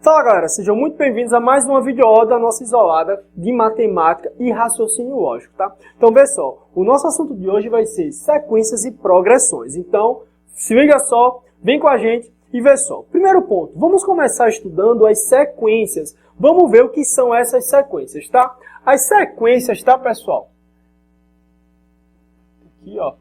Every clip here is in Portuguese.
Fala galera, sejam muito bem-vindos a mais uma videoaula da nossa isolada de matemática e raciocínio lógico, tá? Então vê só, o nosso assunto de hoje vai ser sequências e progressões. Então, se liga só, vem com a gente e vê só. Primeiro ponto, vamos começar estudando as sequências. Vamos ver o que são essas sequências, tá? As sequências, tá pessoal? Aqui, ó.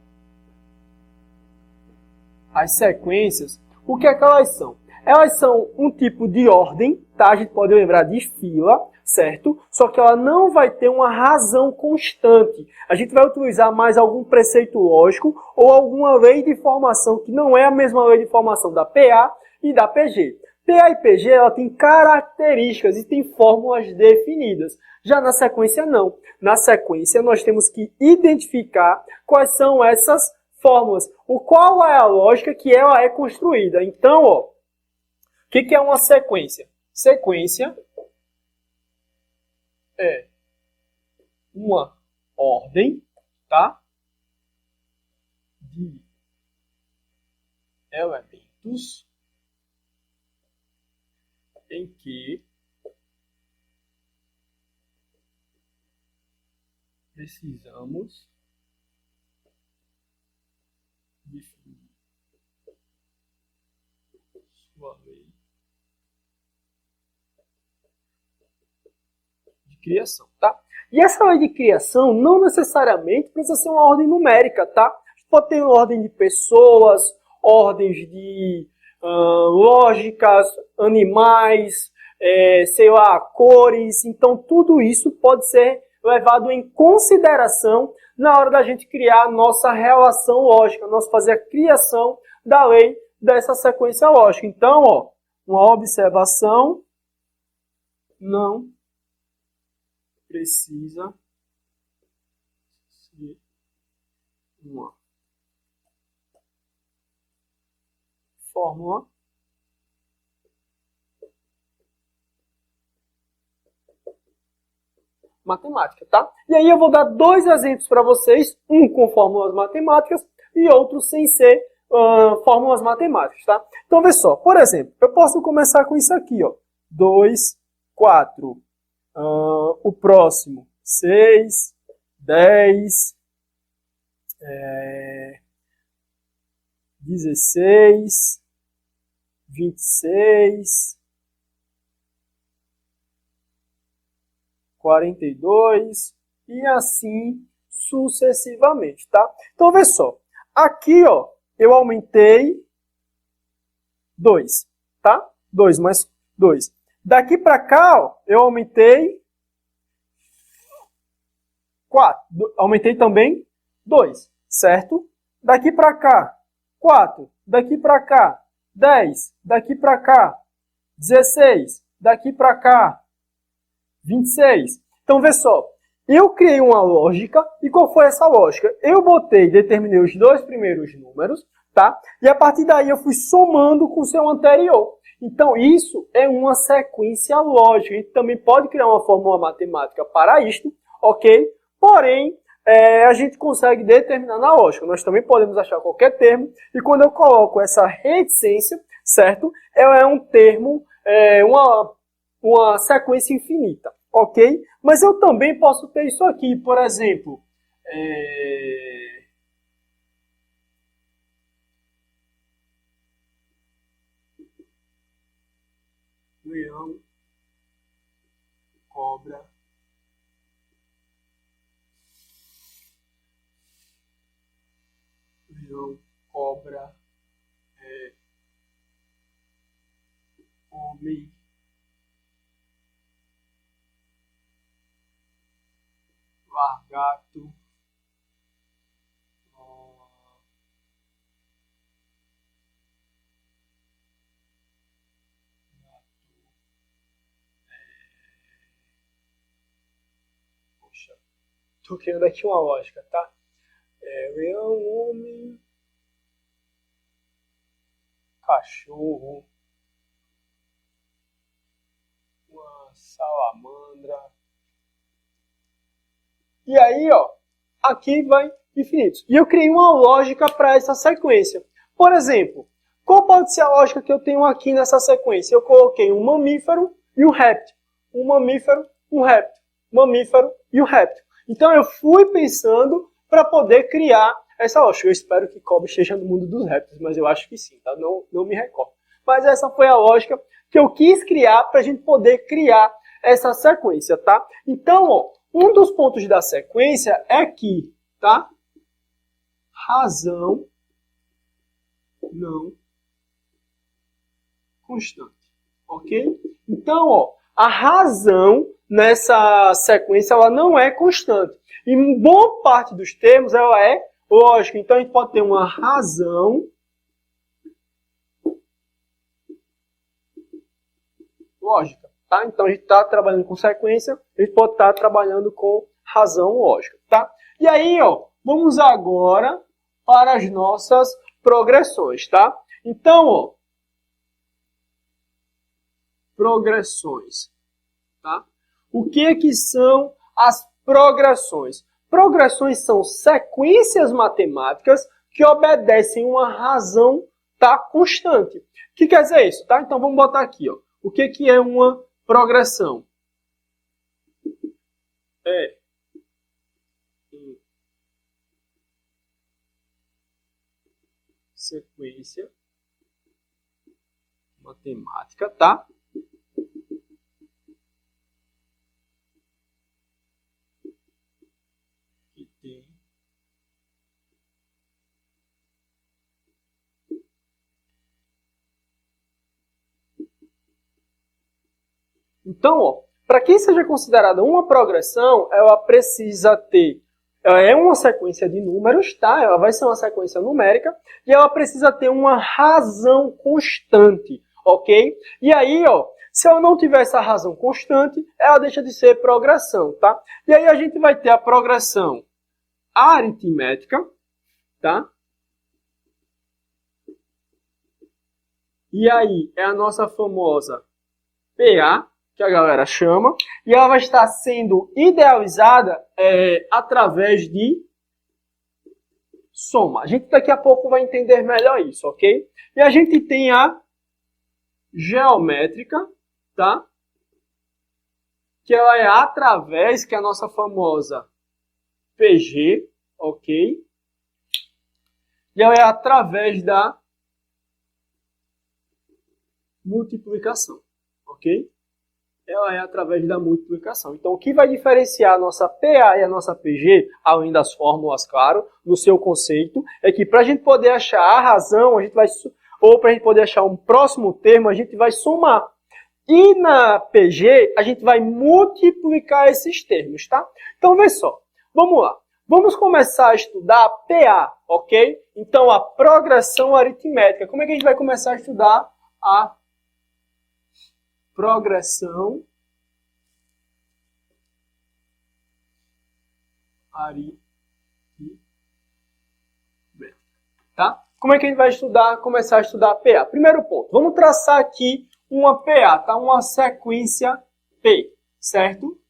As sequências, o que é que elas são? Elas são um tipo de ordem, tá? A gente pode lembrar de fila, certo? Só que ela não vai ter uma razão constante. A gente vai utilizar mais algum preceito lógico ou alguma lei de formação que não é a mesma lei de formação da PA e da PG. PA e PG ela tem características e tem fórmulas definidas. Já na sequência não. Na sequência nós temos que identificar quais são essas fórmulas. Qual é a lógica que ela é construída. Então, ó, o que é uma sequência? Sequência é uma ordem, tá? De elementos em que precisamos definir sua lei de criação, tá? E essa lei de criação não necessariamente precisa ser uma ordem numérica, tá? A gente pode ter ordem de pessoas, ordens de lógicas, animais, sei lá, cores. Então, tudo isso pode ser levado em consideração na hora da gente criar a nossa relação lógica, nós fazer a criação da lei dessa sequência lógica. Então, ó, uma observação não precisa ser uma fórmula matemática, tá? E aí eu vou dar dois exemplos para vocês, um com fórmulas matemáticas e outro sem ser fórmulas matemáticas, tá? Então, vê só, por exemplo, eu posso começar com isso aqui, ó, 2, 4, o próximo, 6, 10, 16, 26, 42 e assim sucessivamente, tá? Então, vê só. Aqui, ó, eu aumentei 2, tá? 2 mais 2. Daqui para cá, ó, eu aumentei 4. Aumentei também 2, certo? Daqui para cá, 4. Daqui para cá, 10. Daqui para cá, 16. Daqui para cá, 26. Então, vê só. Eu criei uma lógica. E qual foi essa lógica? Eu determinei os dois primeiros números, tá? E a partir daí eu fui somando com o seu anterior. Então, isso é uma sequência lógica. A gente também pode criar uma fórmula matemática para isto, ok? Porém, a gente consegue determinar na lógica. Nós também podemos achar qualquer termo. E quando eu coloco essa reticência, certo? Ela é um termo, uma sequência infinita, ok? Mas eu também posso ter isso aqui, por exemplo, leão, cobra, leão, cobra, homem, lagarto, poxa, tô criando aqui uma lógica, tá? Leão, homem, cachorro, uma salamandra. E aí, ó, aqui vai infinitos. E eu criei uma lógica para essa sequência. Por exemplo, Qual pode ser a lógica que eu tenho aqui nessa sequência? Eu coloquei um mamífero e um réptil. Um mamífero, um réptil. Mamífero e um réptil. Então eu fui pensando para poder criar essa lógica. Eu espero que cobre esteja no mundo dos répteis, mas eu acho que sim, tá? Não me recordo. Mas essa foi a lógica que eu quis criar para a gente poder criar essa sequência, tá? Então, ó, um dos pontos da sequência é que, tá? Razão não constante, ok? Então, ó, a razão nessa sequência ela não é constante. E em boa parte dos termos ela é lógica. Então, a gente pode ter uma razão lógica, tá? Então, a gente está trabalhando com sequência, a gente pode estar trabalhando com razão lógica, tá? E aí, ó, vamos agora para as nossas progressões, tá? Então, ó, progressões, tá? O que são as progressões? Progressões são sequências matemáticas que obedecem uma razão, tá, constante. O que quer dizer isso, tá? Então, vamos botar aqui, ó. O que é uma progressão? É sequência matemática, tá? Que tem Então, ó, para que seja considerada uma progressão, ela precisa ter, ela é uma sequência de números, tá? Ela vai ser uma sequência numérica e ela precisa ter uma razão constante, ok? E aí, ó, se ela não tiver essa razão constante, ela deixa de ser progressão, tá? E aí a gente vai ter a progressão aritmética, tá? E aí é a nossa famosa PA, que a galera chama, e ela vai estar sendo idealizada através de soma. A gente daqui a pouco vai entender melhor isso, ok? E a gente tem a geométrica, tá? Que ela é através, que é a nossa famosa PG, ok? E ela é através da multiplicação, ok? Ela é através da multiplicação. Então, o que vai diferenciar a nossa PA e a nossa PG, além das fórmulas, claro, no seu conceito, é que para a gente poder achar a razão, a gente vai, ou para a gente poder achar um próximo termo, a gente vai somar. E na PG, a gente vai multiplicar esses termos, tá? Então, vê só. Vamos lá. Vamos começar a estudar a PA, ok? Então, a progressão aritmética. Como é que a gente vai começar a estudar a progressão aritmética, tá? Como é que a gente vai começar a estudar a PA? Primeiro ponto, vamos traçar aqui uma PA, tá? Uma sequência P, certo?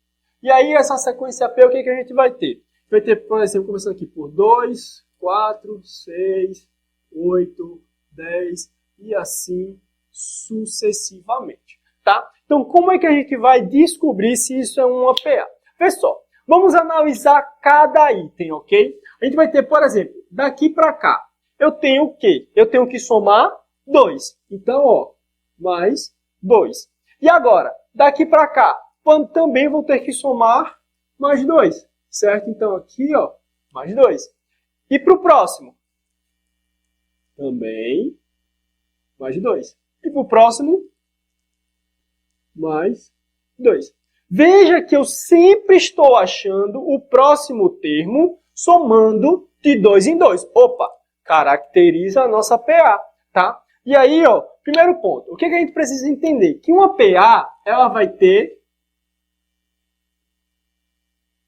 E aí essa sequência P, o que a gente vai ter? Vai ter, por exemplo, começando aqui por 2, 4, 6, 8, 10 e assim sucessivamente. Tá? Então, como é que a gente vai descobrir se isso é uma PA? Vê só, vamos analisar cada item, ok? A gente vai ter, por exemplo, daqui para cá, eu tenho o quê? Eu tenho que somar 2. Então, ó, mais 2. E agora, daqui para cá, também vou ter que somar mais 2, certo? Então, aqui, ó, mais 2. E para o próximo? Também mais 2. E para o próximo? Mais 2. Veja que eu sempre estou achando o próximo termo somando de 2 em 2. Opa, caracteriza a nossa PA, tá? E aí, ó, primeiro ponto, o que a gente precisa entender? Que uma PA, ela vai ter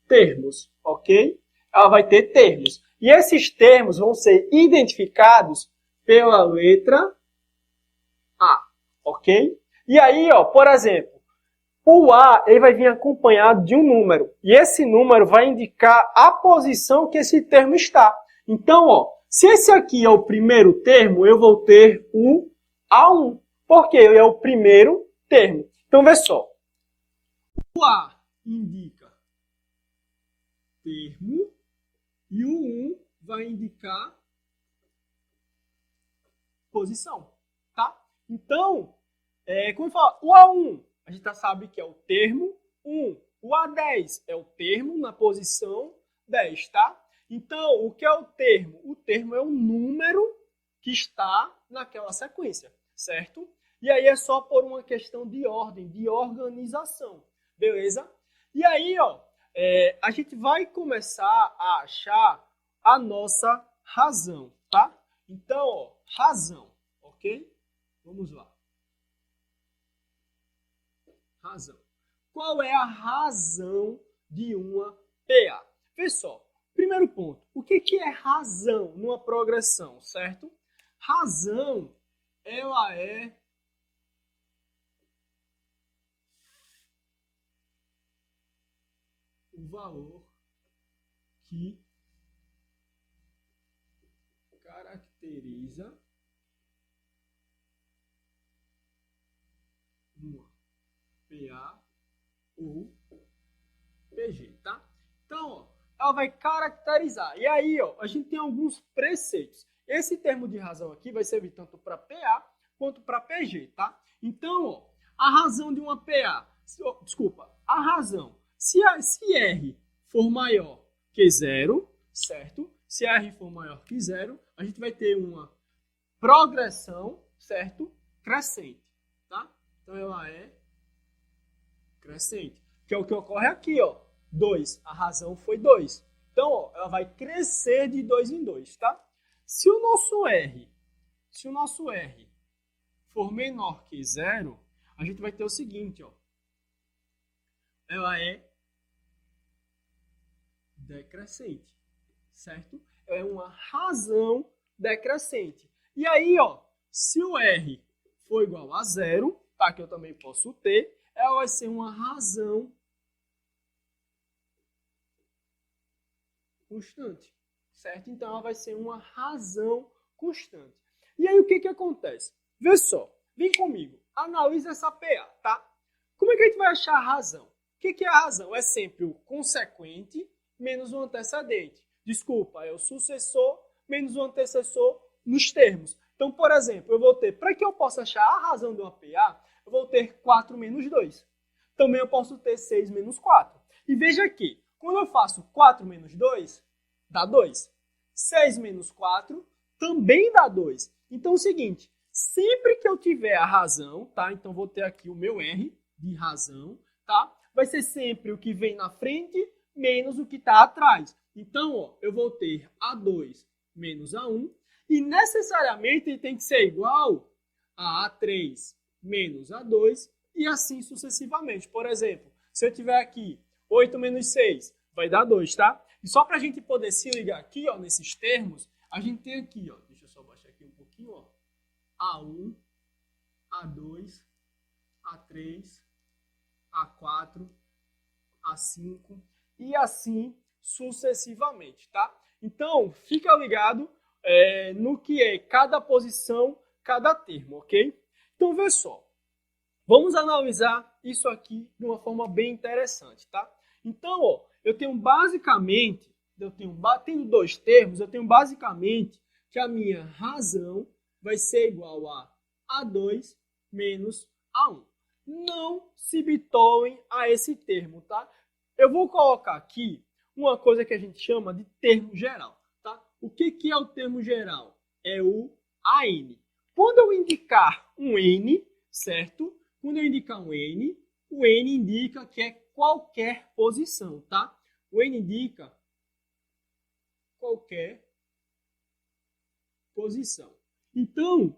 termos, ok? Ela vai ter termos. E esses termos vão ser identificados pela letra A, ok? E aí, ó, por exemplo, o A ele vai vir acompanhado de um número. E esse número vai indicar a posição que esse termo está. Então, ó, Se esse aqui é o primeiro termo, eu vou ter o A1, porque ele é o primeiro termo. Então, vê só. O A indica termo e o 1 vai indicar posição, tá? Então, quando fala o A1, a gente já sabe que é o termo 1. O A10 é o termo na posição 10, tá? Então, o que é o termo? O termo é o número que está naquela sequência, certo? E aí é só por uma questão de ordem, de organização, beleza? E aí, ó, a gente vai começar a achar a nossa razão, tá? Então, ó, razão, ok? Vamos lá. Razão. Qual é a razão de uma PA? Vê só. Primeiro ponto, o que é razão numa progressão, certo? Razão, ela é o valor que caracteriza uma PA ou PG, tá? Então, ó, ela vai caracterizar. E aí, ó, a gente tem alguns preceitos. Esse termo de razão aqui vai servir tanto para PA quanto para PG, tá? Então, ó, a razão de uma PA, a razão, se R for maior que 0, certo? Se R for maior que 0, a gente vai ter uma progressão, certo? Crescente, tá? Então, ela é crescente, que é o que ocorre aqui, ó. 2, a razão foi 2. Então, ó, ela vai crescer de 2 em 2, tá? Se o nosso R for menor que 0, a gente vai ter o seguinte, ó. Ela é decrescente, certo? É uma razão decrescente. E aí, ó, se o R for igual a 0, tá? Que eu também posso ter, ela vai ser uma razão constante, certo? Então, ela vai ser uma razão constante. E aí, o que acontece? Vê só, vem comigo, analisa essa PA, tá? Como é que a gente vai achar a razão? O que é a razão? É sempre o consequente menos o antecedente. Desculpa, é o sucessor menos o antecessor nos termos. Então, por exemplo, eu vou ter, para que eu possa achar a razão de uma PA, eu vou ter 4 menos 2. Também eu posso ter 6 menos 4. E veja aqui, quando eu faço 4 menos 2, dá 2. 6 menos 4 também dá 2. Então é o seguinte, sempre que eu tiver a razão, tá? Então vou ter aqui o meu R de razão, tá? Vai ser sempre o que vem na frente menos o que está atrás. Então, ó, eu vou ter A2 menos A1 e necessariamente ele tem que ser igual a A3 menos A2 e assim sucessivamente. Por exemplo, se eu tiver aqui 8 menos 6, vai dar 2, tá? E só para a gente poder se ligar aqui, ó, nesses termos, a gente tem aqui, ó, deixa eu só baixar aqui um pouquinho, ó, A1, A2, A3, A4, A5 e assim sucessivamente, tá? Então, fica ligado no que é cada posição, cada termo, ok? Então, vê só. Vamos analisar isso aqui de uma forma bem interessante, tá? Então, ó, eu tenho basicamente, tendo dois termos, eu tenho basicamente que a minha razão vai ser igual a A2 menos A1. Não se bitolem a esse termo, tá? Eu vou colocar aqui uma coisa que a gente chama de termo geral, tá? O que é o termo geral? É o AN. Quando eu indicar um N, certo? Quando eu indicar um N, o N indica que é qualquer posição, tá? O N indica qualquer posição. Então,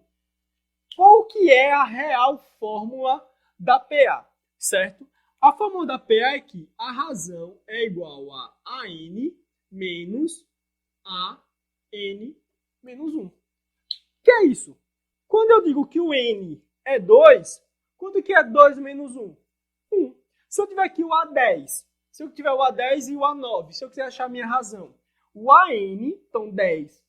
qual que é a real fórmula da PA, certo? A fórmula da PA é que a razão é igual a AN menos AN menos 1. Que é isso? Quando eu digo que o N é 2, quanto que é 2 menos 1? 1. Se eu tiver aqui o A10, se eu tiver o A10 e o A9, se eu quiser achar a minha razão, o AN, então 10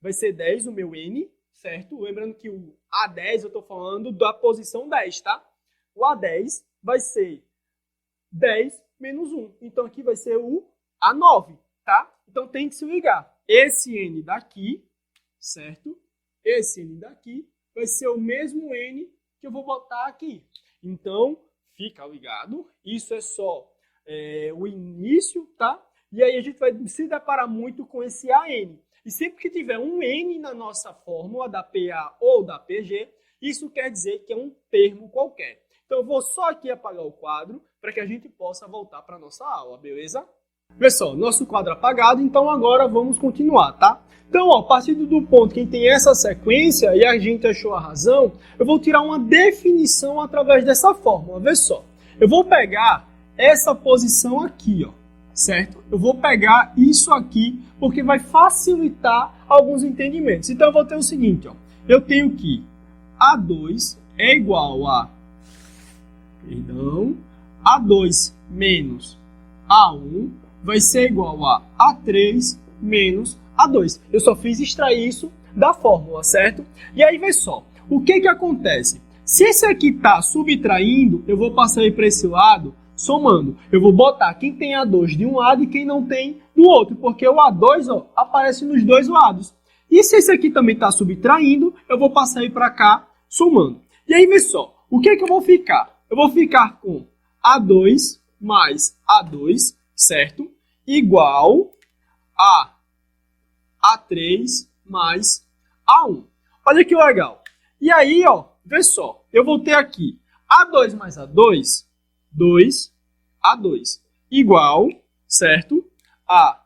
vai ser 10 o meu N, certo? Lembrando que o A10 eu estou falando da posição 10, tá? O A10 vai ser 10 menos 1. Então aqui vai ser o A9, tá? Então tem que se ligar. Esse N daqui, certo? Esse N daqui vai ser o mesmo N que eu vou botar aqui. Então, fica ligado. Isso é só o início, tá? E aí a gente vai se deparar muito com esse AN. E sempre que tiver um N na nossa fórmula da PA ou da PG, isso quer dizer que é um termo qualquer. Então eu vou só aqui apagar o quadro para que a gente possa voltar para a nossa aula, beleza? Pessoal, nosso quadro apagado, então agora vamos continuar, tá? Então, ó, a partir do ponto que tem essa sequência e a gente achou a razão, eu vou tirar uma definição através dessa fórmula. Vê só, eu vou pegar essa posição aqui, ó, certo? Eu vou pegar isso aqui porque vai facilitar alguns entendimentos. Então, eu vou ter o seguinte, ó, eu tenho que A2 é igual a, A2 menos A1 vai ser igual a A3 menos A2. Eu só fiz extrair isso da fórmula, certo? E aí, vê só, o que acontece? Se esse aqui está subtraindo, eu vou passar ele para esse lado, somando. Eu vou botar quem tem A2 de um lado e quem não tem do outro, porque o A2 ó, aparece nos dois lados. E se esse aqui também está subtraindo, eu vou passar ele para cá, somando. E aí, vê só, o que eu vou ficar? Eu vou ficar com A2 mais A2, certo? Igual a A3 mais A1. Olha que legal. E aí, ó, vê só, eu vou ter aqui A2 mais A2, 2A2, igual, certo? A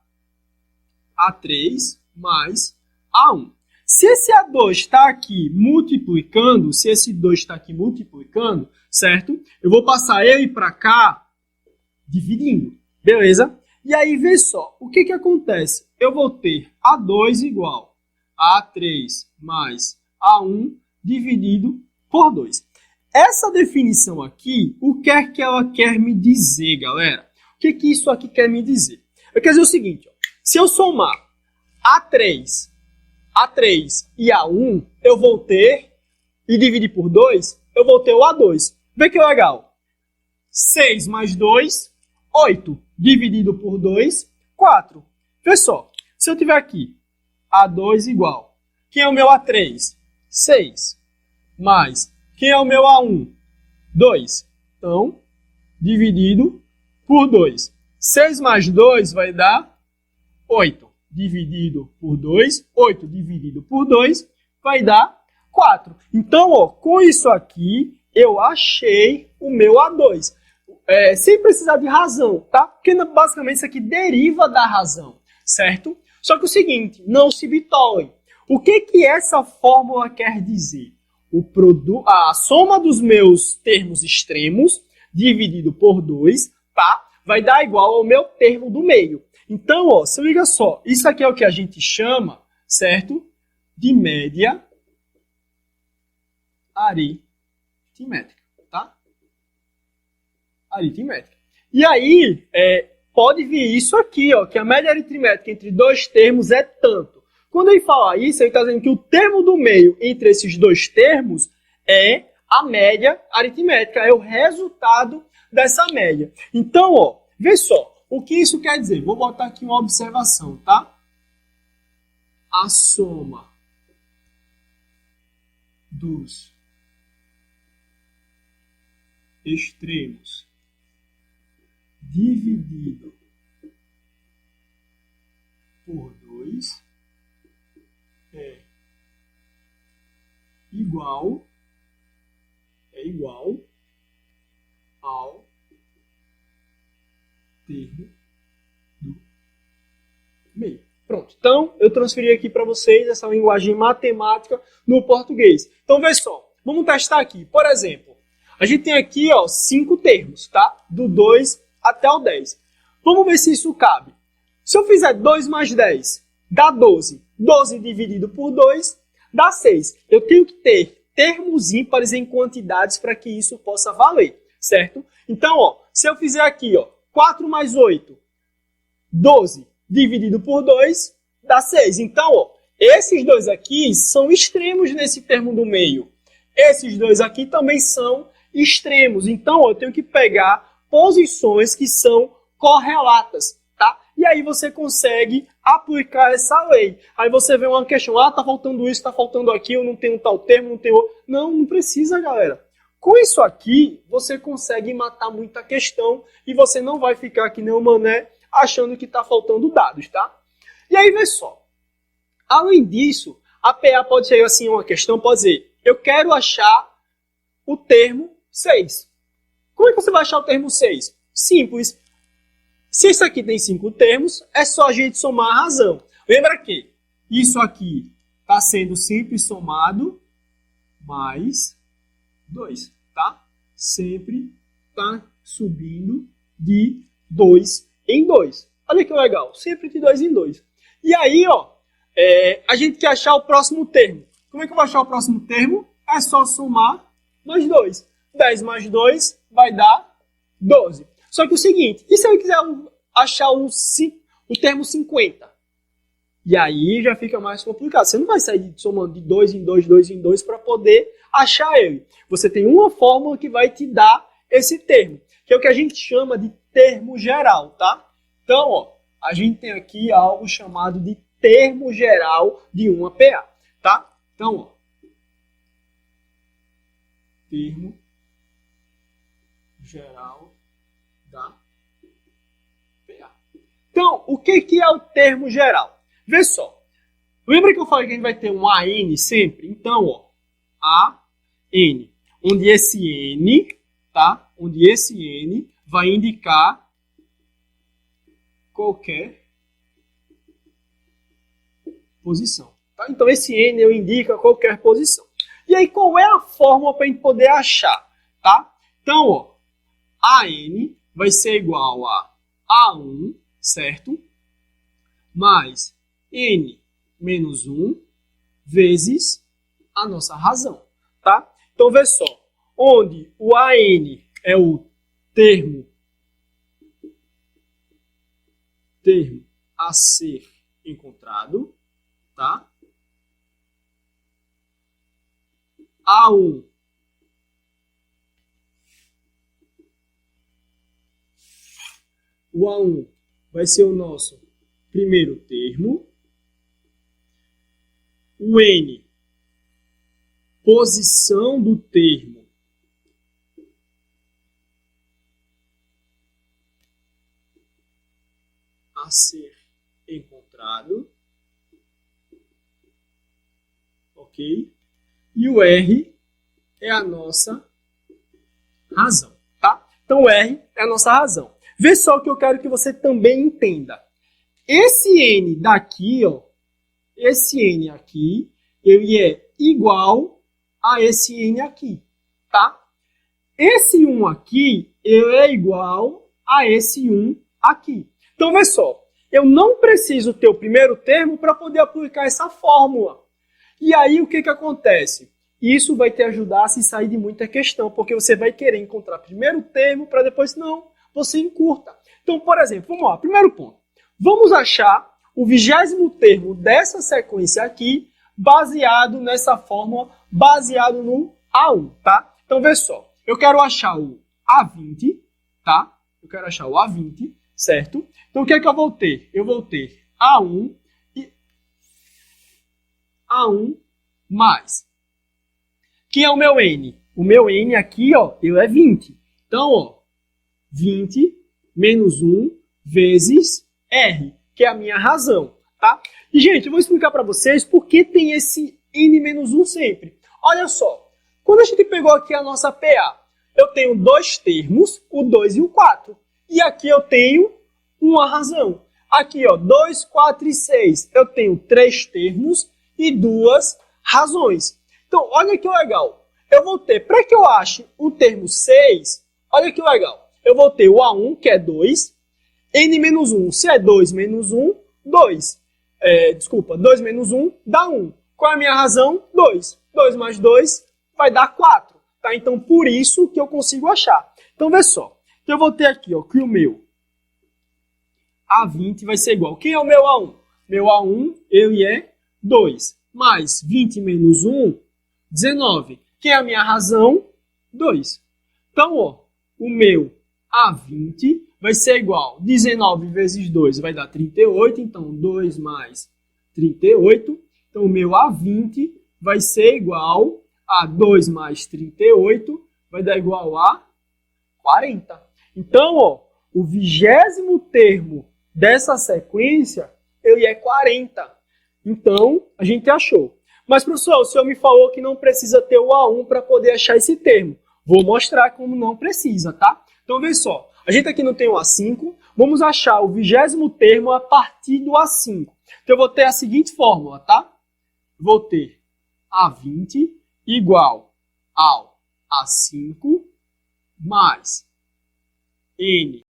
A3 mais A1. Se esse A2 está aqui multiplicando, certo? Eu vou passar ele para cá, dividindo, beleza? E aí, vê só, o que acontece? Eu vou ter A2 igual a A3 mais A1 dividido por 2. Essa definição aqui, o que é que ela quer me dizer, galera? O que isso aqui quer me dizer? Quer dizer o seguinte, ó, se eu somar A3 e A1, eu vou ter, e dividir por 2, eu vou ter o A2. Vê que legal. 6 mais 2, 8. Dividido por 2, 4. Vê só, se eu tiver aqui A2 igual, quem é o meu A3? 6. Mais, quem é o meu A1? 2. Então, dividido por 2. 6 mais 2 vai dar 8. Dividido por 2, 8 dividido por 2 vai dar 4. Então, ó, com isso aqui, eu achei o meu A2. Sem precisar de razão, tá? Porque basicamente isso aqui deriva da razão, certo? Só que o seguinte, não se bitolem. O que essa fórmula quer dizer? A soma dos meus termos extremos dividido por 2, tá? Vai dar igual ao meu termo do meio. Então, ó, se liga só, isso aqui é o que a gente chama, certo? De média aritmética, tá? Aritmética. E aí, pode vir isso aqui, ó, que a média aritmética entre dois termos é tanto. Quando ele fala isso, ele está dizendo que o termo do meio entre esses dois termos é a média aritmética, é o resultado dessa média. Então, ó, vê só, o que isso quer dizer? Vou botar aqui uma observação, tá? A soma dos extremos dividido por 2 é igual ao termo do meio. Pronto. Então, eu transferi aqui para vocês essa linguagem matemática no português. Então, vê só. Vamos testar aqui. Por exemplo, a gente tem aqui, ó, 5 termos, tá? Do 2 até o 10. Vamos ver se isso cabe. Se eu fizer 2 mais 10, dá 12. 12 dividido por 2, dá 6. Eu tenho que ter termos ímpares em quantidades para que isso possa valer, certo? Então, ó, se eu fizer aqui, ó, 4 mais 8, 12 dividido por 2, dá 6. Então, ó, esses dois aqui são extremos nesse termo do meio. Esses dois aqui também são extremos. Então, ó, eu tenho que pegar posições que são correlatas, tá? E aí você consegue aplicar essa lei. Aí você vê uma questão, tá faltando isso, tá faltando aquilo, não tem um tal termo, não tem outro. Não precisa, galera. Com isso aqui, você consegue matar muita questão e você não vai ficar que nem o mané achando que tá faltando dados, tá? E aí, vê só. Além disso, a PA pode ser assim uma questão, pode dizer, eu quero achar o termo 6. Como é que você vai achar o termo 6? Simples. Se isso aqui tem 5 termos, é só a gente somar a razão. Lembra que isso aqui está sendo sempre somado mais 2, tá? Sempre está subindo de 2 em 2. Olha que legal, sempre de 2 em 2. E aí, ó, a gente quer achar o próximo termo. Como é que eu vou achar o próximo termo? É só somar mais 2. 10 mais 2 vai dar 12. Só que o seguinte, e se eu quiser achar o termo 50? E aí já fica mais complicado. Você não vai sair somando de 2 em 2, 2 em 2 para poder achar ele. Você tem uma fórmula que vai te dar esse termo, que é o que a gente chama de termo geral, tá? Então, ó, a gente tem aqui algo chamado de termo geral de uma PA, tá? Então, ó, termo geral da PA. Então, o que é o termo geral? Vê só. Lembra que eu falei que a gente vai ter um AN sempre? Então, ó, AN, onde esse N, tá? Onde esse N vai indicar qualquer posição. Tá? Então, esse N eu indica qualquer posição. E aí, qual é a fórmula para a gente poder achar? Tá? Então, ó, AN vai ser igual a A1, certo? Mais N menos 1 vezes a nossa razão. Tá? Então, vê só. Onde o AN é o termo a ser encontrado, tá? A1 o A1 vai ser o nosso primeiro termo. O N, posição do termo a ser encontrado, ok? E o R é a nossa razão, tá? Então o R é a nossa razão. Vê só o que eu quero que você também entenda. Esse N daqui, ó, esse N aqui, ele é igual a esse N aqui, tá? Esse 1 aqui, ele é igual a esse 1 aqui. Então, vê só, eu não preciso ter o primeiro termo para poder aplicar essa fórmula. E aí, o que acontece? Isso vai te ajudar a se sair de muita questão, porque você vai querer encontrar primeiro termo para depois, não, você encurta. Então, por exemplo, vamos lá, primeiro ponto. Vamos achar o 20º termo dessa sequência aqui, baseado nessa fórmula, baseado no A1, tá? Então, vê só, eu quero achar o A20, tá? Eu quero achar o A20, certo? Então, o que é que eu vou ter? Eu vou ter A1 e A1 mais. Quem é o meu N? O meu N aqui, ó, ele é 20. Então, ó, 20 menos 1 vezes R, que é a minha razão, tá? E, gente, eu vou explicar para vocês por que tem esse N menos 1 sempre. Olha só, quando a gente pegou aqui a nossa PA, eu tenho dois termos, o 2 e o 4. E aqui eu tenho uma razão. Aqui, ó, 2, 4 e 6. Eu tenho 3 termos e 2 razões. Então, olha que legal. Eu vou ter, para que eu ache o termo 6, olha que legal. Eu vou ter o A1, que é 2, N menos 1. Se é 2 menos 1, 2. 2 menos 1 dá 1. Qual é a minha razão? 2. 2 mais 2 vai dar 4. Tá? Então, por isso que eu consigo achar. Então, vê só. Então, eu vou ter aqui, ó, que o meu A20 vai ser igual. Quem é o meu A1? Meu A1, ele é 2. Mais 20 menos 1, 19. Que é a minha razão? 2. Então, ó, o meu A20 vai ser igual a 19 vezes 2 vai dar 38. Então, 2 mais 38. Então, o meu A20 vai ser igual a 2 mais 38, vai dar igual a 40. Então, ó, o 20º termo dessa sequência, ele é 40. Então, a gente achou. Mas, professor, o senhor me falou que não precisa ter o A1 para poder achar esse termo. Vou mostrar como não precisa, tá? Então, vê só. A gente aqui não tem o A5. Vamos achar o 20º termo a partir do A5. Então, eu vou ter a seguinte fórmula, tá? Vou ter A20 igual ao A5 mais N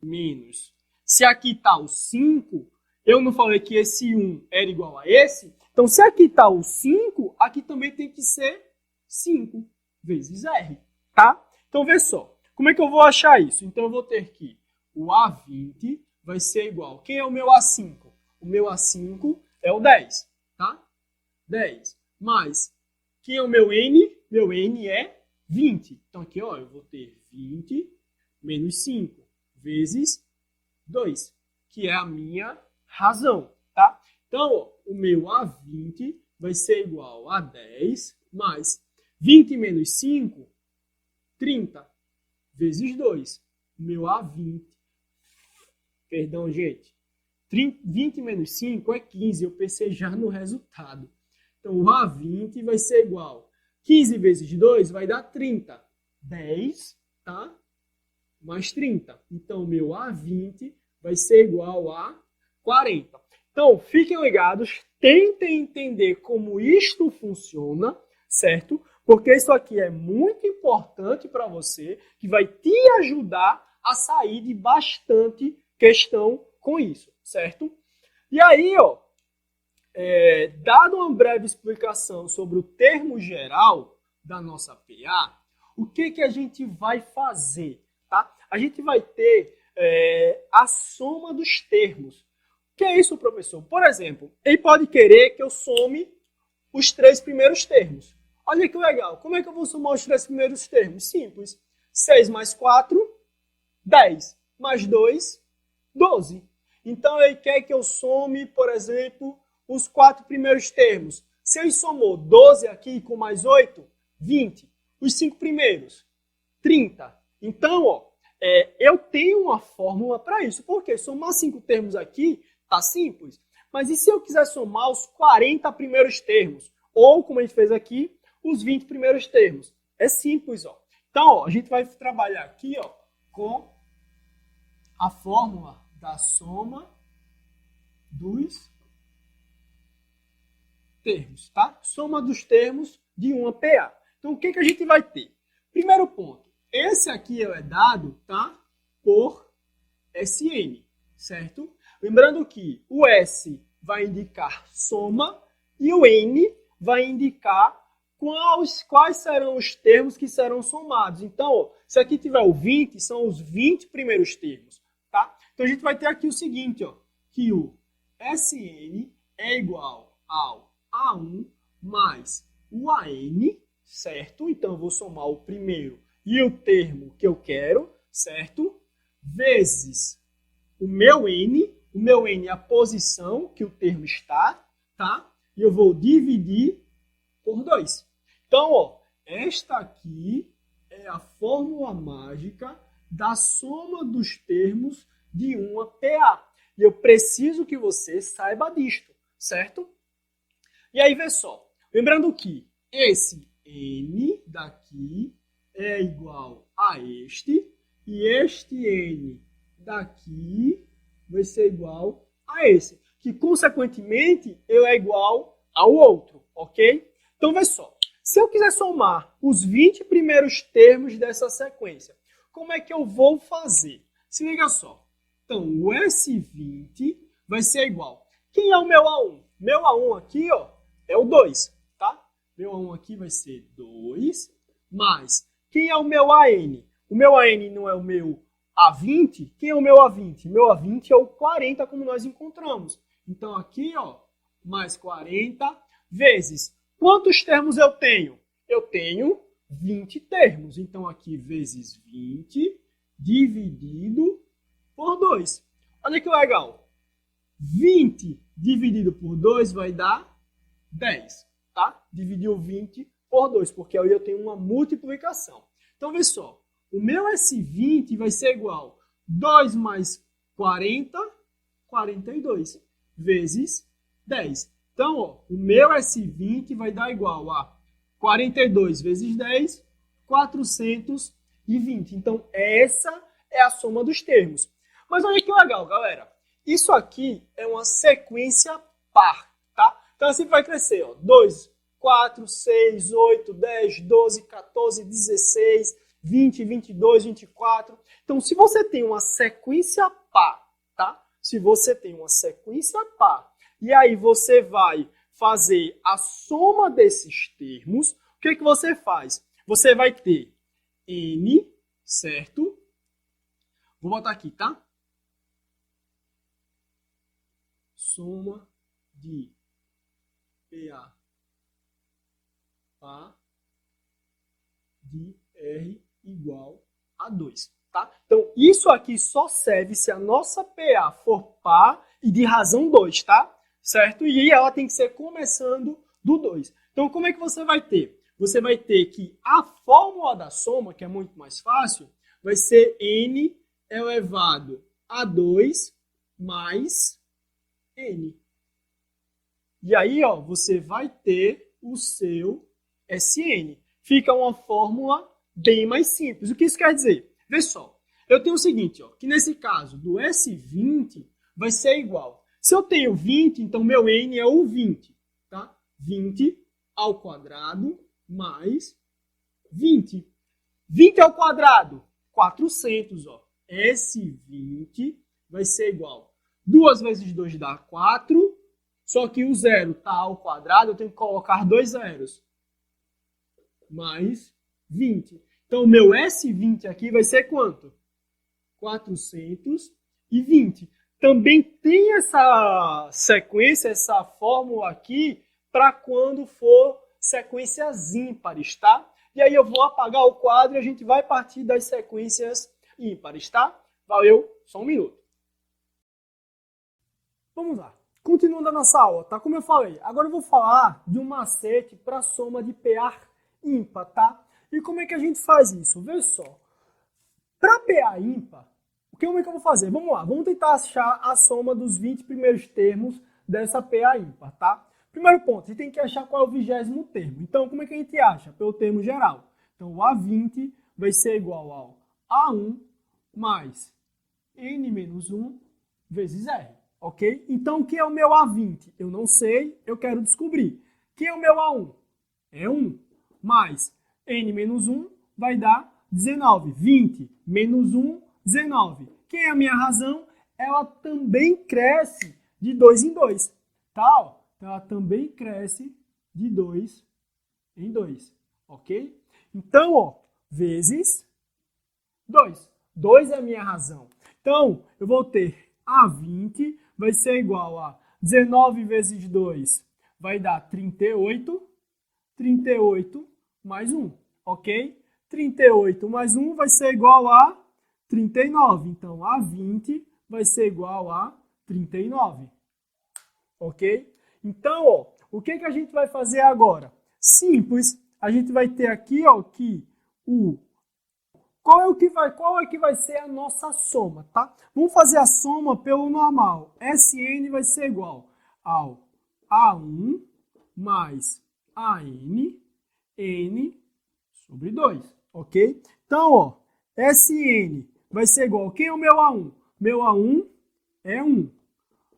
menos. Se aqui está o 5, eu não falei que esse 1 era igual a esse. Então, se aqui está o 5, aqui também tem que ser 5 vezes R, tá? Então, vê só. Como é que eu vou achar isso? Então, eu vou ter que o A20 vai ser igual. Quem é o meu A5? O meu A5 é o 10, tá? 10. Mais, quem é o meu N? Meu N é 20. Então, aqui, ó, eu vou ter 20 menos 5 vezes 2, que é a minha razão, tá? Então, ó, o meu A20 vai ser igual a 10 mais 20 menos 5, 30 vezes 2. O meu A20, perdão, gente, 20 menos 5 é 15, eu pensei já no resultado. Então, o A20 vai ser igual. 15 vezes 2 vai dar 30. 10, tá? Mais 30. Então, o meu A20 vai ser igual a 40. Então, fiquem ligados, tentem entender como isto funciona, certo? Porque isso aqui é muito importante para você, que vai te ajudar a sair de bastante questão com isso, certo? E aí, ó, dado uma breve explicação sobre o termo geral da nossa PA, o que a gente vai fazer? Tá? A gente vai ter a soma dos termos. O que é isso, professor? Por exemplo, ele pode querer que eu some os 3 primeiros termos. Olha que legal. Como é que eu vou somar os 3 primeiros termos? Simples. 6 mais 4, 10. Mais 2, 12. Então, ele quer que eu some, por exemplo, os 4 primeiros termos. Se ele somou 12 aqui com mais 8, 20. Os 5 primeiros, 30. Então, ó, eu tenho uma fórmula para isso. Por quê? Somar 5 termos aqui tá simples. Mas e se eu quiser somar os 40 primeiros termos? Ou, como a gente fez aqui, os 20 primeiros termos. É simples, ó. Então, ó, a gente vai trabalhar aqui, ó, com a fórmula da soma dos termos, tá? Soma dos termos de uma PA. Então, o que a gente vai ter? Primeiro ponto. Esse aqui é dado, tá? Por SN, certo? Lembrando que o S vai indicar soma e o N vai indicar quais serão os termos que serão somados. Então, ó, se aqui tiver o 20, são os 20 primeiros termos, tá? Então, a gente vai ter aqui o seguinte, ó, que o SN é igual ao A1 mais o AN, certo? Então, eu vou somar o primeiro e o termo que eu quero, certo? Vezes o meu N é a posição que o termo está, tá? E eu vou dividir por 2. Então, ó, esta aqui é a fórmula mágica da soma dos termos de uma PA. E eu preciso que você saiba disto, certo? E aí, vê só. Lembrando que esse N daqui é igual a este, e este N daqui vai ser igual a esse, que, consequentemente, ele é igual ao outro, ok? Então, vê só. Se eu quiser somar os 20 primeiros termos dessa sequência, como é que eu vou fazer? Se liga só. Então, o S20 vai ser igual. Quem é o meu A1? Meu A1 aqui, ó, é o 2, tá? Meu A1 aqui vai ser 2, mais... Quem é o meu AN? O meu AN não é o meu A20? Quem é o meu A20? Meu A20 é o 40, como nós encontramos. Então, aqui, ó, mais 40, vezes. Quantos termos eu tenho? Eu tenho 20 termos. Então, aqui, vezes 20, dividido por 2. Olha que legal. 20 dividido por 2 vai dar 10, tá? Dividiu 20 por 2, porque aí eu tenho uma multiplicação. Então, vê só. O meu S20 vai ser igual a 2 mais 40, 42, vezes 10. Então, ó, o meu S20 vai dar igual a 42 vezes 10, 420. Então, essa é a soma dos termos. Mas olha que legal, galera. Isso aqui é uma sequência par, tá? Então, assim vai crescer, ó. 2, 4, 6, 8, 10, 12, 14, 16, 20, 22, 24. Então, se você tem uma sequência par, tá? Se você tem uma sequência par, e aí você vai fazer a soma desses termos, o que você faz? Você vai ter n, certo? Vou botar aqui, tá? Soma de PA par de R igual a 2, tá? Então, isso aqui só serve se a nossa PA for par e de razão 2, tá? Certo? E aí ela tem que ser começando do 2. Então, como é que você vai ter? Você vai ter que a fórmula da soma, que é muito mais fácil, vai ser n elevado a 2 mais n. E aí, ó, você vai ter o seu Sn. Fica uma fórmula bem mais simples. O que isso quer dizer? Vê só, eu tenho o seguinte, ó, que nesse caso do S20 vai ser igual. Se eu tenho 20, então meu n é o 20, tá? 20 ao quadrado mais 20. 20 ao quadrado, 400, ó. S20 vai ser igual. 2 vezes 2 dá 4, só que o zero está ao quadrado, eu tenho que colocar 2 zeros. Mais 20. Então, o meu S20 aqui vai ser quanto? 420. Também tem essa sequência, essa fórmula aqui, para quando for sequências ímpares, tá? E aí eu vou apagar o quadro e a gente vai partir das sequências ímpares, tá? Valeu, só um minuto. Vamos lá. Continuando a nossa aula, tá? Como eu falei, agora eu vou falar de um macete para soma de PA ímpar, tá? E como é que a gente faz isso? Vê só. Para PA ímpar, como é que eu vou fazer? Vamos lá, vamos tentar achar a soma dos 20 primeiros termos dessa PA ímpar, tá? Primeiro ponto, a gente tem que achar qual é o 20º termo. Então, como é que a gente acha? Pelo termo geral. Então, o A20 vai ser igual ao A1 mais N menos 1 vezes R. Ok? Então, quem é o meu A20? Eu não sei, eu quero descobrir. Quem é o meu A1? É 1. Mais N menos 1 vai dar 19. 20 menos 1, 19. Quem é a minha razão? Ela também cresce de 2 em 2. Tá? Então, ela também cresce de 2 em 2. Ok? Então, ó, vezes 2. 2 é a minha razão. Então, eu vou ter A20 vai ser igual a 19 vezes 2 vai dar 38. 38 mais 1, ok? 38 mais 1 vai ser igual a 39. Então, A20 vai ser igual a 39. Ok? Então, ó, o que a gente vai fazer agora? Simples. A gente vai ter aqui, ó, que qual é que vai ser a nossa soma, tá? Vamos fazer a soma pelo normal. Sn vai ser igual ao A1 mais AN, N sobre 2, ok? Então, ó, Sn vai ser igual, quem é o meu A1? Meu A1 é 1,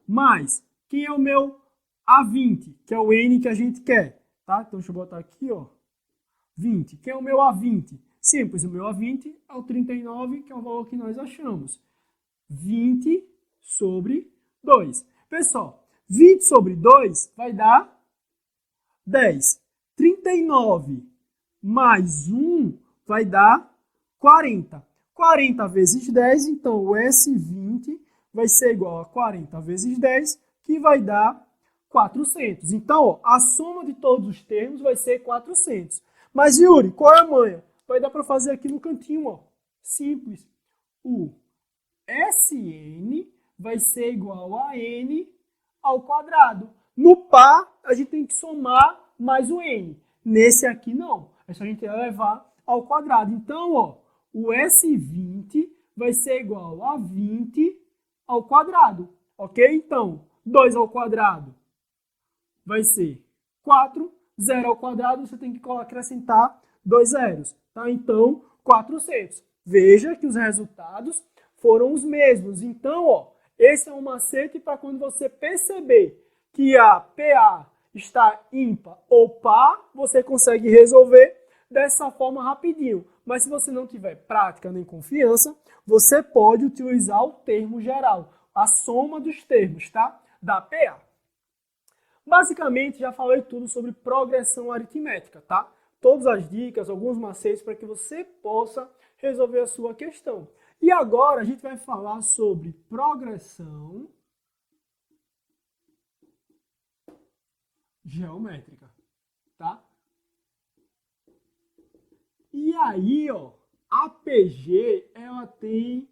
mais, quem é o meu A20, que é o N que a gente quer, tá? Então, deixa eu botar aqui, ó, 20, quem é o meu A20? Simples, o meu A20 é o 39, que é o valor que nós achamos. 20 sobre 2. Pessoal, 20 sobre 2 vai dar 10. 39 mais 1 vai dar 40. 40 vezes 10, então o S20 vai ser igual a 40 vezes 10, que vai dar 400. Então, ó, a soma de todos os termos vai ser 400. Mas, Yuri, qual é a manha? Vai dar para fazer aqui no cantinho, ó. Simples. O Sn vai ser igual a n ao quadrado. No par, a gente tem que somar mais o n. Nesse aqui, não. É só a gente levar ao quadrado. Então, ó, o S20 vai ser igual a 20 ao quadrado. Ok? Então, 2 ao quadrado vai ser 4. 0 ao quadrado, você tem que acrescentar 2 zeros. Tá? Então, 400. Veja que os resultados foram os mesmos. Então, ó, esse é um macete para quando você perceber que a PA está ímpar ou par, você consegue resolver dessa forma rapidinho. Mas se você não tiver prática nem confiança, você pode utilizar o termo geral, a soma dos termos, tá? Da PA. Basicamente, já falei tudo sobre progressão aritmética, tá? Todas as dicas, alguns macetes para que você possa resolver a sua questão. E agora a gente vai falar sobre progressão geométrica, tá? E aí, ó, a PG, ela tem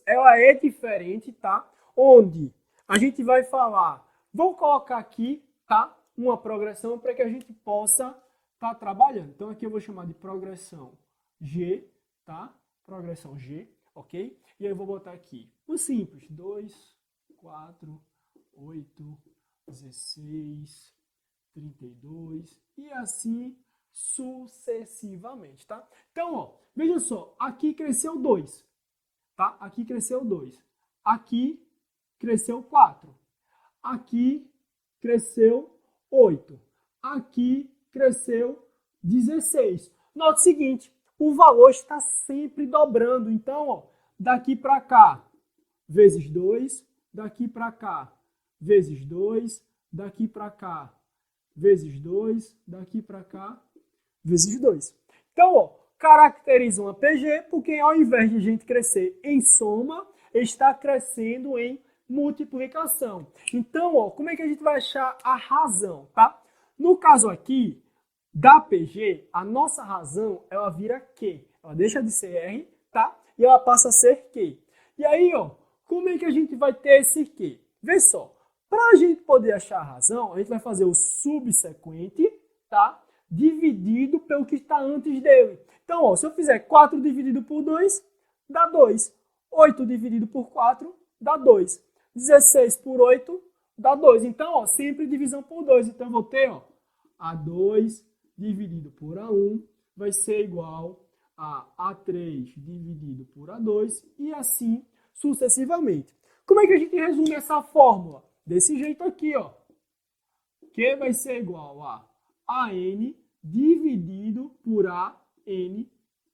ela é diferente, tá? Onde a gente vai falar, vou colocar aqui, tá? Uma progressão para que a gente possa estar trabalhando. Então aqui eu vou chamar de progressão G, tá? Progressão G, ok? E aí eu vou botar aqui o simples, 2, 4, 8, 16, 32 e assim sucessivamente, tá? Então, ó, veja só, aqui cresceu 2, tá? Aqui cresceu 2, aqui cresceu 4, aqui cresceu 8, aqui cresceu 16. Note o seguinte, o valor está sempre dobrando, então, ó, daqui para cá, vezes 2, daqui para cá, vezes 2, daqui para cá, vezes 2, daqui para cá, vezes 2. Então, ó, caracteriza uma PG porque ao invés de a gente crescer em soma, está crescendo em multiplicação. Então, ó, como é que a gente vai achar a razão, tá? No caso aqui, da PG, a nossa razão, ela vira Q. Ela deixa de ser R, tá? E ela passa a ser Q. E aí, ó, como é que a gente vai ter esse Q? Vê só, para a gente poder achar a razão, a gente vai fazer o subsequente, tá? Dividido pelo que está antes dele. Então, ó, se eu fizer 4 dividido por 2, dá 2. 8 dividido por 4, dá 2. 16 por 8, dá 2. Então, ó, sempre divisão por 2. Então, eu vou ter, ó, A2 dividido por A1 vai ser igual a A3 dividido por A2 e assim sucessivamente. Como é que a gente resume essa fórmula? Desse jeito aqui, ó. Q vai ser igual a AN dividido por AN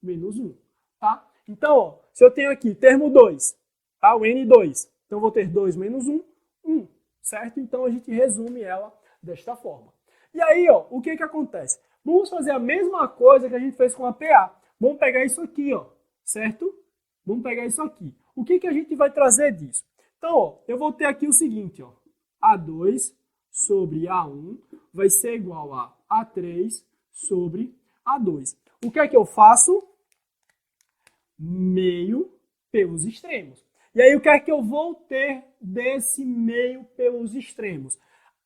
menos 1, tá? Então, ó, se eu tenho aqui termo 2, tá? O N2, então eu vou ter 2 menos 1, 1, certo? Então a gente resume ela desta forma. E aí, ó, o que que acontece? Vamos fazer a mesma coisa que a gente fez com a PA. Vamos pegar isso aqui, ó, certo? Vamos pegar isso aqui. O que que a gente vai trazer disso? Então, ó, eu vou ter aqui o seguinte, ó, A2 sobre A1 vai ser igual a A3 sobre A2. O que é que eu faço? Meio pelos extremos. E aí, o que é que eu vou ter desse meio pelos extremos?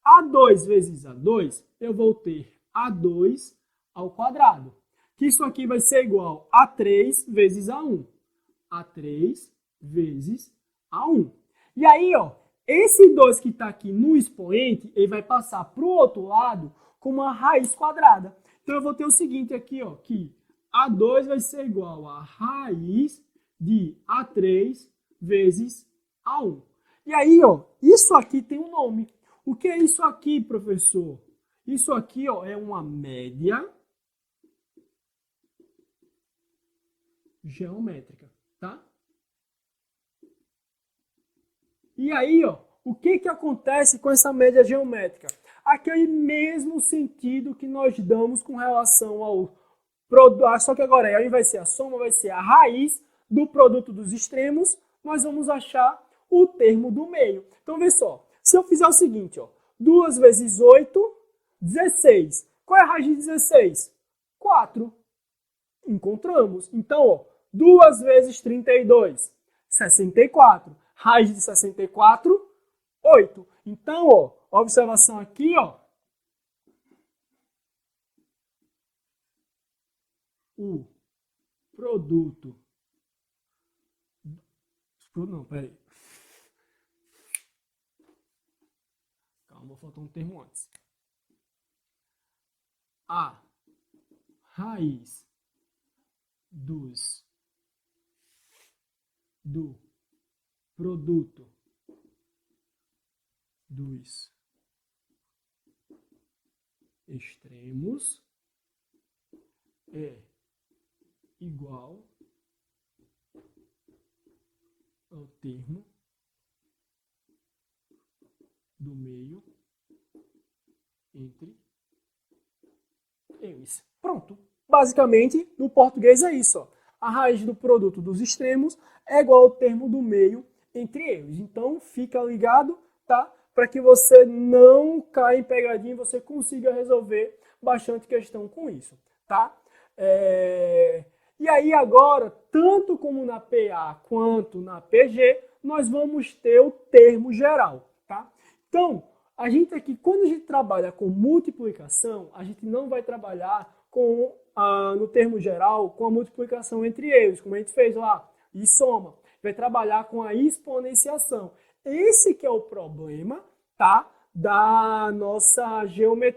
A2 vezes A2, eu vou ter A2 ao quadrado. Que isso aqui vai ser igual a 3 vezes A1. A3 vezes A1. E aí, ó, esse 2 que está aqui no expoente, ele vai passar para o outro lado com uma raiz quadrada. Então, eu vou ter o seguinte aqui, ó, que A2 vai ser igual a raiz de A3 vezes A1. E aí, ó, isso aqui tem um nome. O que é isso aqui, professor? Isso aqui, ó, é uma média geométrica, tá? E aí, ó, o que que acontece com essa média geométrica? Aquele mesmo sentido que nós damos com relação ao produto, só que agora ao invés de ser a soma, vai ser a raiz do produto dos extremos, nós vamos achar o termo do meio. Então, vê só, se eu fizer o seguinte, ó, 2 vezes 8, 16. Qual é a raiz de 16? 4. Encontramos. Então, ó, 2 vezes 32, 64. Raiz de 64, 8. Então, ó, observação aqui, ó. O produto... Não, peraí. Calma, faltou um termo antes. A raiz do produto dos extremos é igual ao termo do meio entre eles. Pronto. Basicamente, no português é isso. Ó. A raiz do produto dos extremos é igual ao termo do meio entre eles. Então, fica ligado, tá? Para que você não caia em pegadinha e você consiga resolver bastante questão com isso, tá? E aí agora, tanto como na PA quanto na PG, nós vamos ter o termo geral, tá? Então, a gente aqui, quando a gente trabalha com multiplicação, a gente não vai trabalhar com, no termo geral, com a multiplicação entre eles, como a gente fez lá, e soma. Vai trabalhar com a exponenciação. Esse que é o problema, tá? Da nossa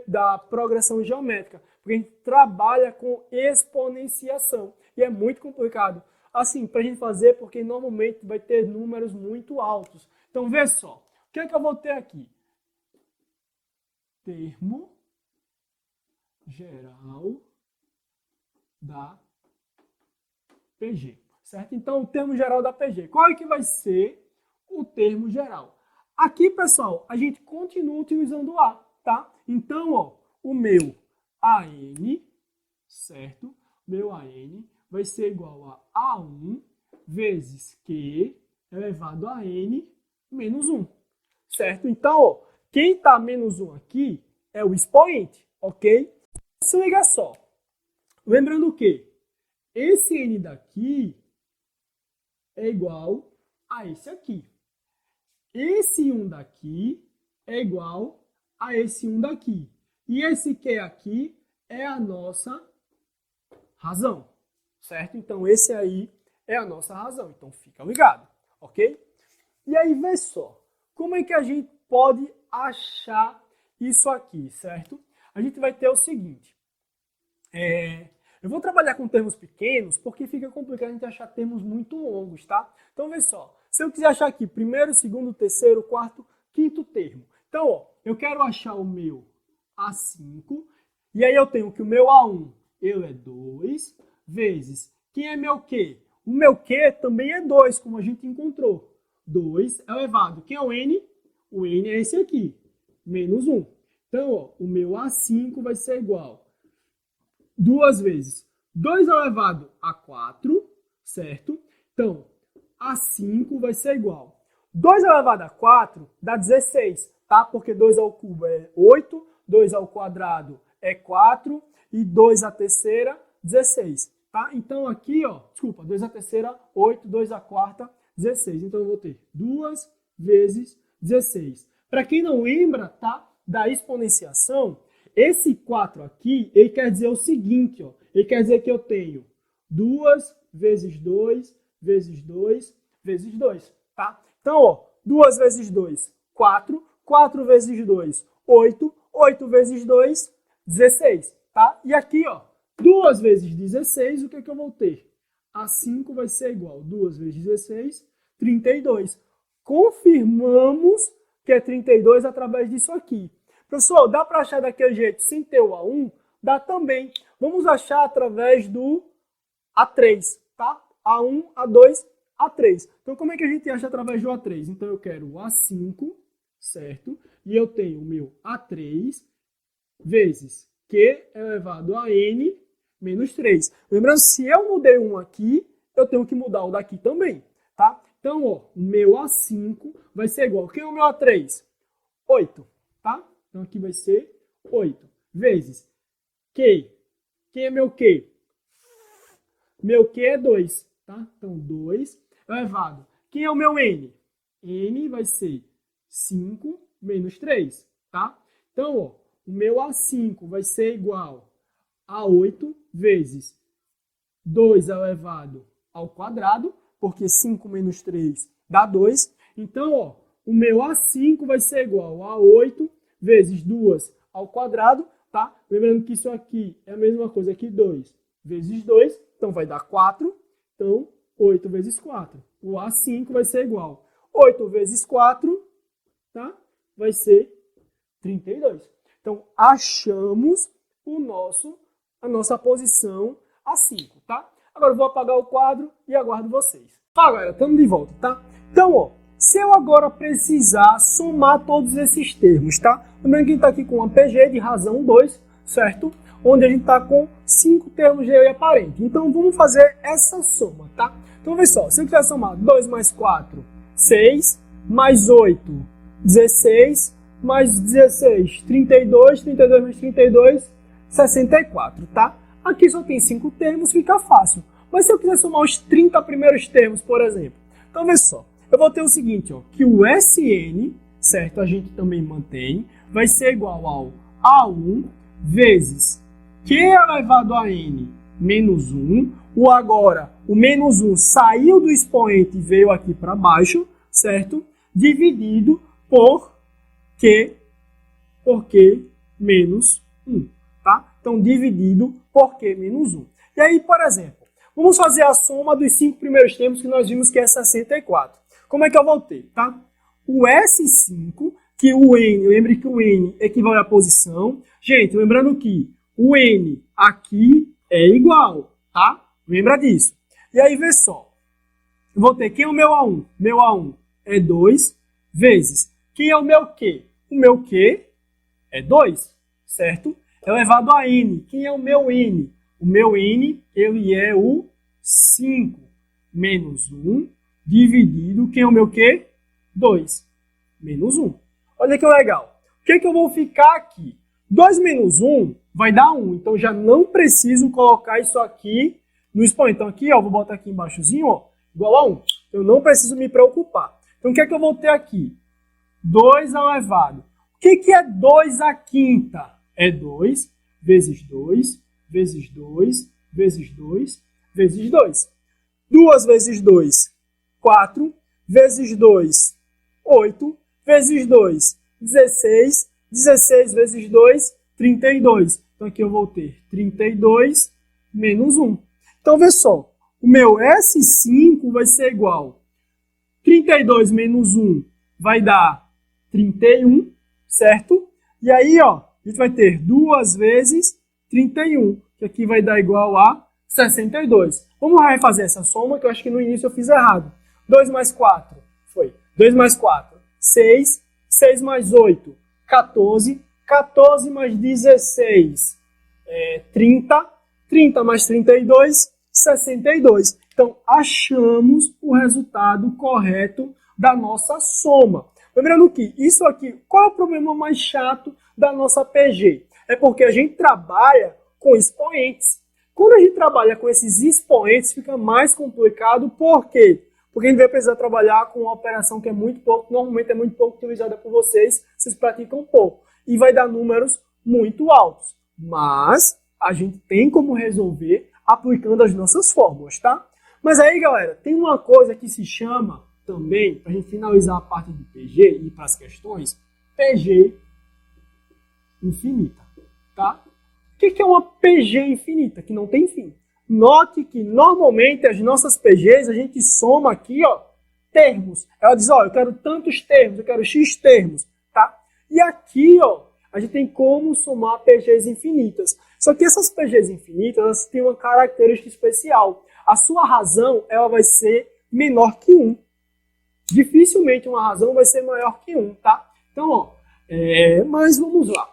da progressão geométrica, porque a gente trabalha com exponenciação e é muito complicado. Assim, para a gente fazer, porque normalmente vai ter números muito altos. Então, vê só, o que é que eu vou ter aqui? Termo geral da PG, certo? Então, o termo geral da PG. Qual é que vai ser o termo geral? Aqui, pessoal, a gente continua utilizando o A, tá? Então, ó, o meu AN, certo? Meu AN vai ser igual a A1 vezes Q elevado a N menos 1, certo? Então, ó, quem está menos 1 aqui é o expoente, ok? Se liga só. Lembrando que esse N daqui é igual a esse aqui. Esse 1 daqui é igual a esse 1 daqui. E esse Q aqui é a nossa razão, certo? Então, esse aí é a nossa razão. Então, fica ligado, ok? E aí, vê só. Como é que a gente pode achar isso aqui, certo? A gente vai ter o seguinte. Eu vou trabalhar com termos pequenos porque fica complicado a gente achar termos muito longos, tá? Então, vê só. Se eu quiser achar aqui primeiro, segundo, terceiro, quarto, quinto termo. Então, ó, eu quero achar o meu A5. E aí eu tenho que o meu A1 ele é 2 vezes... Quem é meu Q? O meu Q também é 2, como a gente encontrou. 2 elevado. Quem é o N? O N é esse aqui. Menos 1. Então, ó, o meu A5 vai ser igual 2 vezes 2 elevado a 4, certo? Então, A5 vai ser igual. 2 elevado a 4 dá 16, tá? Porque 2 ao cubo é 8, 2 ao quadrado é 4 e 2 à terceira, 16, tá? Então, aqui, ó, desculpa, 2 à terceira, 8, 2 à quarta, 16. Então, eu vou ter 2 vezes 16. Para quem não lembra, tá? Da exponenciação, esse 4 aqui, ele quer dizer o seguinte, ó. Ele quer dizer que eu tenho 2 vezes 2 vezes 2 vezes 2, tá? Então, ó, 2 vezes 2, 4. 4 vezes 2, 8. 8 vezes 2, 16, tá? E aqui, ó, 2 vezes 16, o que é que eu vou ter? A5 vai ser igual a 2 vezes 16, 32. Confirmamos que é 32 através disso aqui. Pessoal, dá para achar daquele jeito sem ter o A1? Dá também. Vamos achar através do A3, tá? A1, A2, A3. Então, como é que a gente acha através do A3? Então, eu quero o A5, certo? E eu tenho o meu A3 vezes Q elevado a N menos 3. Lembrando, se eu mudei um aqui, eu tenho que mudar o daqui também, tá? Então, ó, o meu A5 vai ser igual. Quem é o meu A3? 8, tá? Então aqui vai ser 8 vezes Q. Quem é meu Q? Meu Q é 2, tá? Então 2 elevado. Quem é o meu N? N vai ser 5 menos 3, tá? Então, ó, o meu A5 vai ser igual a 8 vezes 2 elevado ao quadrado, porque 5 menos 3 dá 2. Então, ó, o meu A5 vai ser igual a 8 vezes 2 ao quadrado, tá? Lembrando que isso aqui é a mesma coisa que 2 vezes 2, então vai dar 4. Então, 8 vezes 4. O A5 vai ser igual. 8 vezes 4, tá? Vai ser 32. Então, achamos a nossa posição A5, tá? Agora eu vou apagar o quadro e aguardo vocês. Tá, galera, estamos de volta, tá? Então, ó, se eu agora precisar somar todos esses termos, tá? Lembrando que a gente está aqui com uma PG de razão 2, certo? Onde a gente está com 5 termos de eu e aparente. Então, vamos fazer essa soma, tá? Então, vê só, se eu quiser somar 2 mais 4, 6, mais 8, 16, mais 16, 32, 32 mais 32, 64, tá? Aqui só tem 5 termos, fica fácil. Mas se eu quiser somar os 30 primeiros termos, por exemplo, então vê só, eu vou ter o seguinte, ó, que o Sn, certo, a gente também mantém, vai ser igual ao A1 vezes Q elevado a N menos 1. O menos 1 saiu do expoente e veio aqui para baixo, certo? Dividido por Q menos 1, tá? Então, dividido por Q menos 1. E aí, por exemplo, vamos fazer a soma dos 5 primeiros termos que nós vimos que é 64. Como é que eu vou ter, tá? O S5, que o N, lembre que o N equivale à posição. Gente, lembrando que o N aqui é igual, tá? Lembra disso. E aí, vê só. Eu vou ter quem é o meu A1? Meu A1 é 2 vezes. Quem é o meu Q? O meu Q é 2, certo? Elevado a N. Quem é o meu N? O meu N, ele é o 5 menos 1 dividido. Quem é o meu Q? 2 menos 1. Olha que legal. O que eu vou ficar aqui? 2 menos 1 vai dar 1. Então, já não preciso colocar isso aqui no expoente. Então, aqui, ó, vou botar aqui embaixozinho, ó, igual a 1. Eu não preciso me preocupar. Então, o que eu vou ter aqui? 2 elevado. O que é 2 à quinta? É 2 vezes 2, vezes 2, vezes 2, vezes 2. 2 vezes 2, 4. Vezes 2, 8. Vezes 2, 16. 16 vezes 2, 32. Então, aqui eu vou ter 32 menos 1. Então, vê só. O meu S5 vai ser igual. 32 menos 1 vai dar 31, certo? E aí, ó, a gente vai ter 2 vezes 31, que aqui vai dar igual a 62. Vamos refazer essa soma, que eu acho que no início eu fiz errado. 2 mais 4 foi 2 mais 4, 6. 6 mais 8, 14. 14 mais 16, 30. 30 mais 32, 62. Então, achamos o resultado correto da nossa soma. Lembrando que isso aqui, qual é o problema mais chato da nossa PG? É porque a gente trabalha com expoentes. Quando a gente trabalha com esses expoentes, fica mais complicado. Por quê? Porque a gente vai precisar trabalhar com uma operação que é muito pouco, normalmente é muito pouco utilizada por vocês praticam pouco. E vai dar números muito altos. Mas a gente tem como resolver aplicando as nossas fórmulas, tá? Mas aí, galera, tem uma coisa que se chama também, para a gente finalizar a parte de PG e ir para as questões, PG infinita, tá? O que é uma PG infinita? Que não tem fim. Note que normalmente as nossas PGs a gente soma aqui, ó, termos. Ela diz, ó, eu quero tantos termos, eu quero X termos, tá? E aqui, ó, a gente tem como somar PGs infinitas. Só que essas PGs infinitas, elas têm uma característica especial. A sua razão, ela vai ser menor que 1. Dificilmente uma razão vai ser maior que 1, tá? Então, ó, mas vamos lá.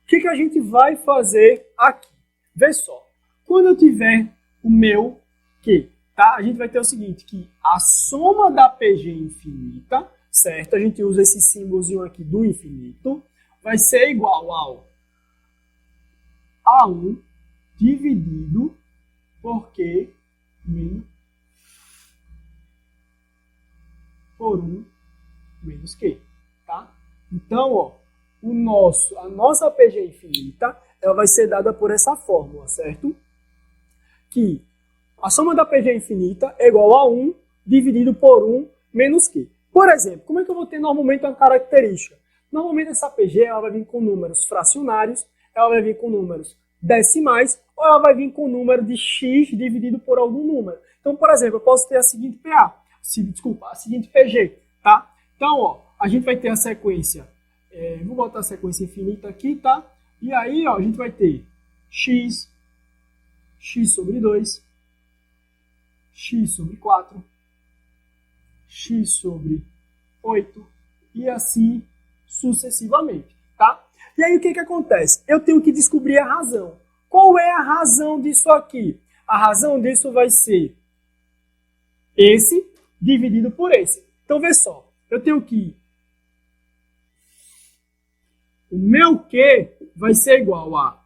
O que a gente vai fazer aqui? Vê só. Quando eu tiver o meu Q, tá? A gente vai ter o seguinte, que a soma da PG infinita, certo? A gente usa esse símbolozinho aqui do infinito, vai ser igual ao A1 dividido por Q menos por 1 menos Q, tá? Então, ó, a nossa PG infinita, ela vai ser dada por essa fórmula, certo? Que a soma da PG infinita é igual a 1 dividido por 1 menos Q. Por exemplo, como é que eu vou ter normalmente uma característica? Normalmente essa PG ela vai vir com números fracionários, ela vai vir com números decimais, ou ela vai vir com o número de x dividido por algum número. Então, por exemplo, eu posso ter a seguinte a seguinte PG, tá? Então, ó, a gente vai ter a sequência, vou botar a sequência infinita aqui, tá? E aí, ó, a gente vai ter x sobre 2, x sobre 4, x sobre 8 e assim sucessivamente, tá? E aí o que acontece? Eu tenho que descobrir a razão. Qual é a razão disso aqui? A razão disso vai ser esse dividido por esse. Então, vê só. Eu tenho que... O meu Q vai ser igual a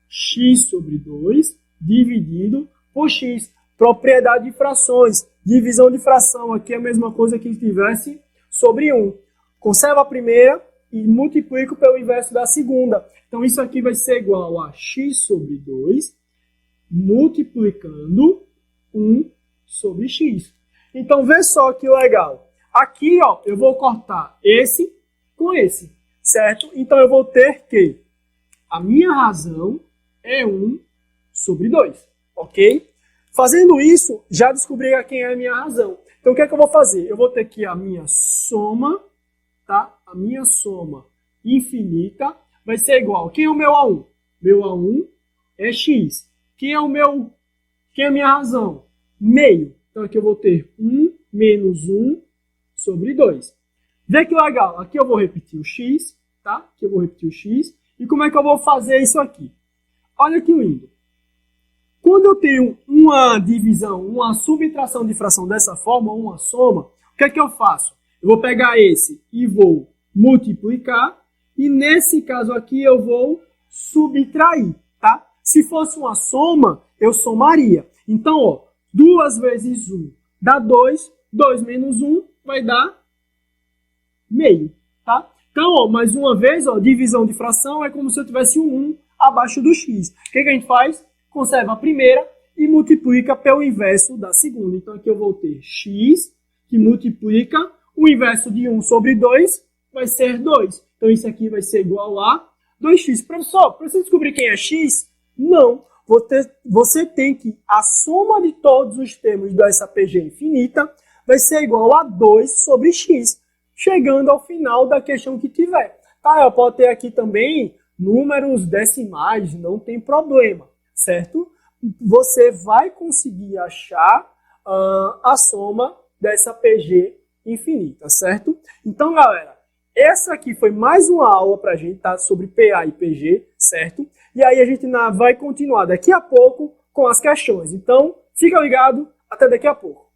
x sobre 2 dividido por x. Propriedade de frações. Divisão de fração. Aqui é a mesma coisa que se tivesse sobre 1. Conservo a primeira e multiplico pelo inverso da segunda. Então, isso aqui vai ser igual a x sobre 2 multiplicando 1 sobre x. Então, vê só que legal. Aqui, ó, eu vou cortar esse com esse, certo? Então, eu vou ter que a minha razão é 1 sobre 2, ok? Fazendo isso, já descobri quem é a minha razão. Então, o que é que eu vou fazer? Eu vou ter que a minha soma, tá? A minha soma infinita vai ser igual. Quem é o meu A1? Meu A1 é x. Quem é a minha razão? Meio. Então, aqui eu vou ter 1 menos 1 sobre 2. Vê que legal. Aqui eu vou repetir o x, tá? Aqui eu vou repetir o x. E como é que eu vou fazer isso aqui? Olha que lindo. Quando eu tenho uma divisão, uma subtração de fração dessa forma, uma soma, o que é que eu faço? Eu vou pegar esse e vou multiplicar. E nesse caso aqui eu vou subtrair, tá? Se fosse uma soma, eu somaria. Então, ó, 2 vezes 1 dá 2. 2 menos 1 vai dar meio, tá? Então, ó, mais uma vez, ó, divisão de fração é como se eu tivesse um 1 abaixo do x. O que a gente faz? Conserva a primeira e multiplica pelo inverso da segunda. Então, aqui eu vou ter x, que multiplica o inverso de 1 sobre 2, vai ser 2. Então, isso aqui vai ser igual a 2x. Professor, para você descobrir quem é x? Não. Você tem que a soma de todos os termos dessa PG infinita vai ser igual a 2 sobre x, chegando ao final da questão que tiver. Tá, eu posso ter aqui também números decimais, não tem problema, certo? Você vai conseguir achar a soma dessa PG infinita, certo? Então, galera, essa aqui foi mais uma aula para a gente, tá? Sobre PA e PG, certo? E aí a gente vai continuar daqui a pouco com as questões. Então, fica ligado, até daqui a pouco.